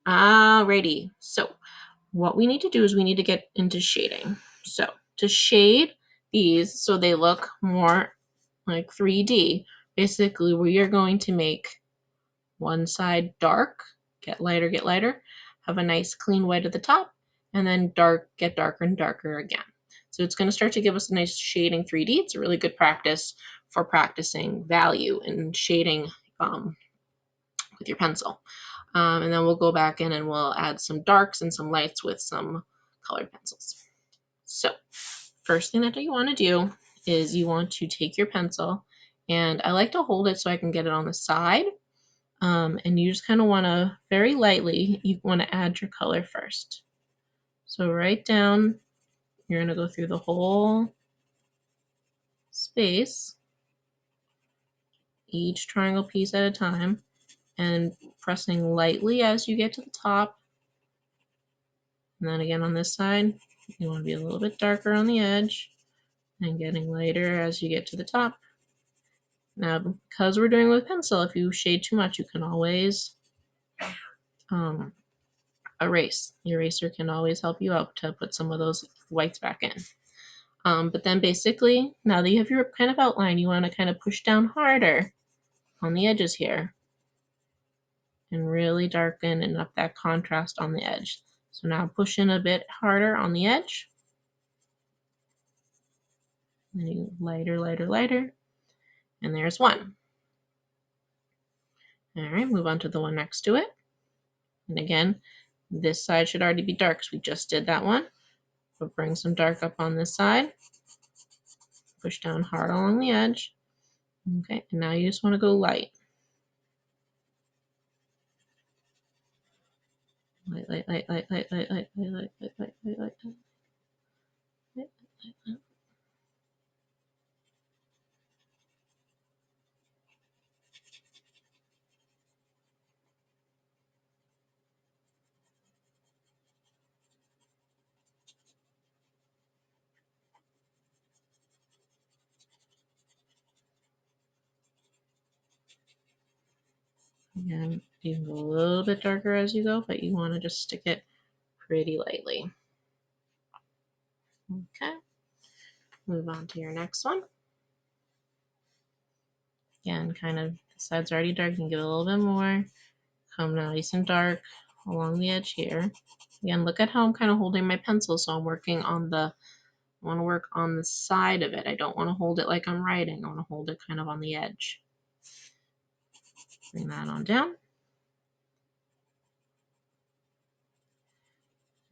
Alrighty, so what we need to do is we need to get into shading. So to shade these so they look more like 3D, basically we are going to make one side dark, get lighter, have a nice clean white at the top, and then dark, get darker and darker again. So it's going to start to give us a nice shading 3D. It's a really good practice for practicing value and shading with your pencil. And then we'll go back in and we'll add some darks and some lights with some colored pencils. So first thing that you want to do is you want to take your pencil, and I like to hold it so I can get it on the side. And you just kind of want to, very lightly, you want to add your color first. So right down, you're going to go through the whole space, each triangle piece at a time, and pressing lightly as you get to the top. And then again on this side, you want to be a little bit darker on the edge and getting lighter as you get to the top. Now, because we're doing with pencil, if you shade too much, you can always erase. The eraser can always help you out to put some of those whites back in. But then basically, now that you have your kind of outline, you want to kind of push down harder on the edges here and really darken and up that contrast on the edge. So now push in a bit harder on the edge. And you lighter, and there's one. All right, move on to the one next to it. And again, this side should already be dark because we just did that one. But bring some dark up on this side. Push down hard along the edge. Okay, and now you just want to go light. Light. Again, you can go a little bit darker as you go, but you want to just stick it pretty lightly. Okay, move on to your next one. Again, kind of the side's already dark, you can give it a little bit more. Come nice and dark along the edge here. Again, look at how I'm kind of holding my pencil, so I'm working on the, I want to work on the side of it. I don't want to hold it like I'm writing. I want to hold it kind of on the edge. Bring that on down.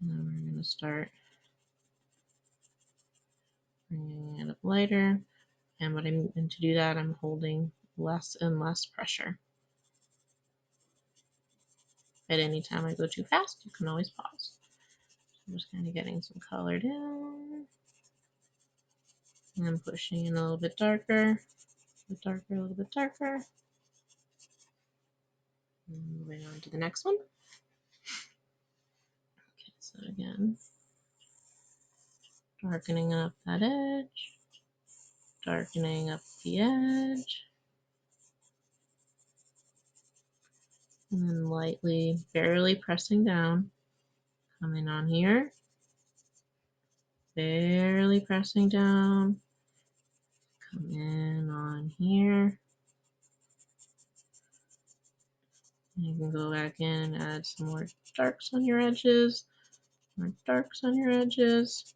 And then we're going to start bringing it up lighter. And to do that, I'm holding less and less pressure. At any time I go too fast, you can always pause. So I'm just kind of getting some color down. And I'm pushing in a little bit darker, a little bit darker. And moving on to the next one. Okay, so again, darkening up that edge, darkening up the edge, and then lightly, barely pressing down, coming on here, barely pressing down, come in on here. You can go back in and add some more darks on your edges, more darks on your edges.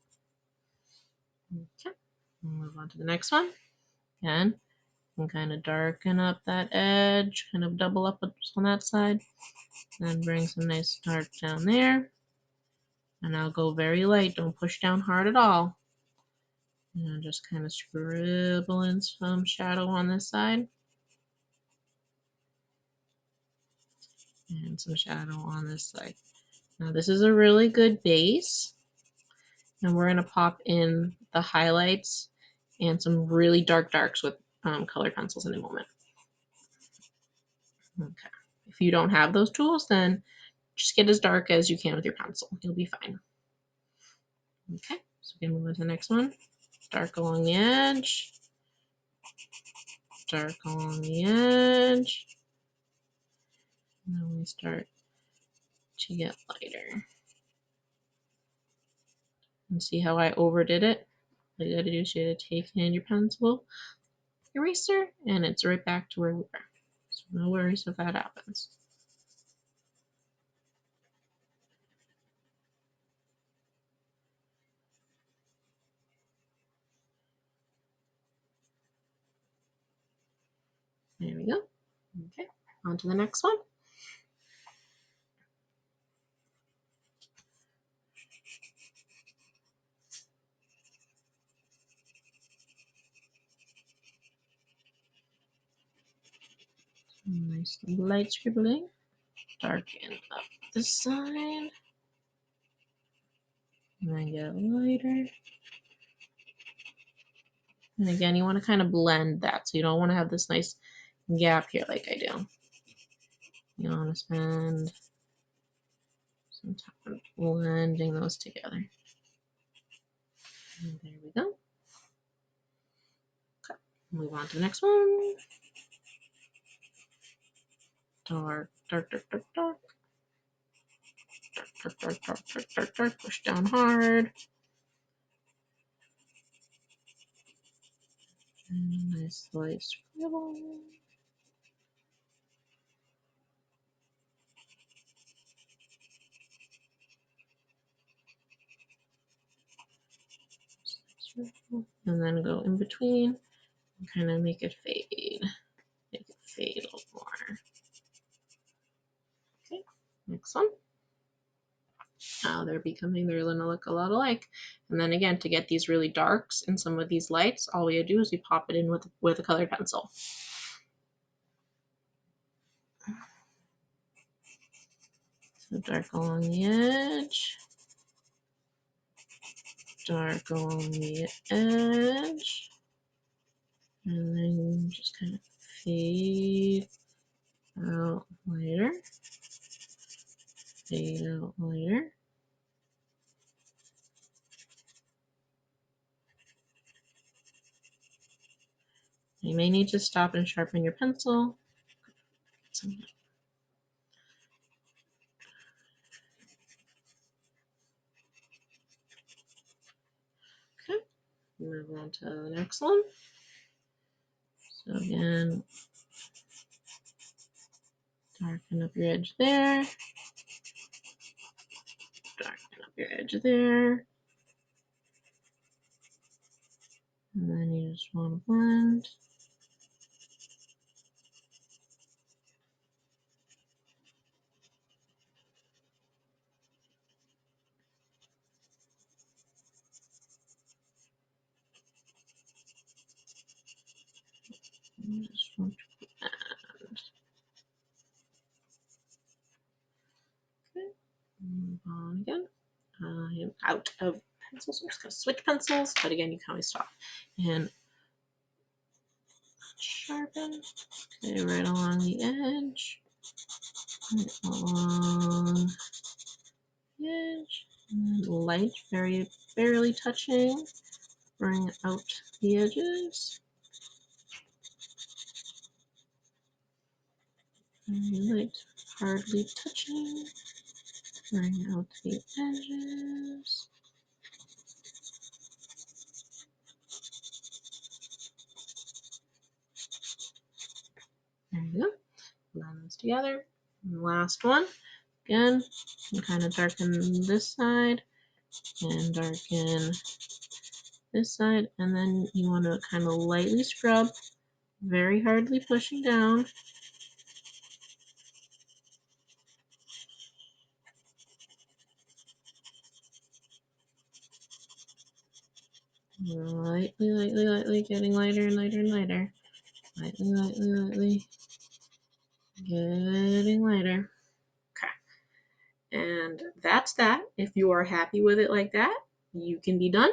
Okay, we'll move on to the next one. Again, you can kind of darken up that edge, kind of double up on that side, and bring some nice dark down there. And I'll go very light, don't push down hard at all. And just kind of scribble in some shadow on this side. And some shadow on this side. Now this is a really good base. And we're going to pop in the highlights and some really dark darks with colored pencils in a moment. Okay. If you don't have those tools, then just get as dark as you can with your pencil. You'll be fine. Okay, so we can move on to the next one. Dark along the edge. Dark along the edge. And then we start to get lighter. And see how I overdid it? All you gotta do is you gotta take in your pencil eraser and it's right back to where we were. So no worries if that happens. There we go. Okay, on to the next one. Nice light scribbling. Darken up this side. And then get lighter. And again, you want to kind of blend that. So you don't want to have this nice gap here like I do. You want to spend some time blending those together. And there we go. Okay, move on to the next one. Dark, dark, dark, dark, dark. Dark, dark, dark, dark, dark, dark. Push down hard. And nice light scribble. And then go in between and kind of make it fade. Make it fade a little more. Okay, next one. Now they're gonna look a lot alike. And then again, to get these really darks and some of these lights, all we do is we pop it in with a colored pencil. So dark along the edge. Dark along the edge. And then just kind of fade out lighter. Fade out lighter. You may need to stop and sharpen your pencil. Okay, move on to the next one. So again, darken up your edge there. Darken up your edge there. And then you just want to blend. You just want to blend. Okay, move on again. I am out of pencils. I'm just going to switch pencils, but again, you can always stop and sharpen. Okay, right along the edge. Right along the edge. And light, very barely touching. Bring out the edges. Very light, hardly touching. Bring out the edges. There you go. Blend those together. And last one. Again, you kind of darken this side and darken this side, and then you want to kind of lightly scrub, very hardly pushing down. Lightly, lightly, lightly, getting lighter and lighter and lighter. Lightly, lightly, lightly, getting lighter. Okay. And that's that. If you are happy with it like that, you can be done.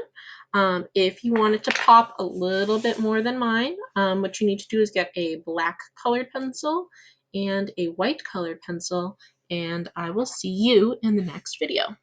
If you want it to pop a little bit more than mine, what you need to do is get a black colored pencil and a white colored pencil, and I will see you in the next video.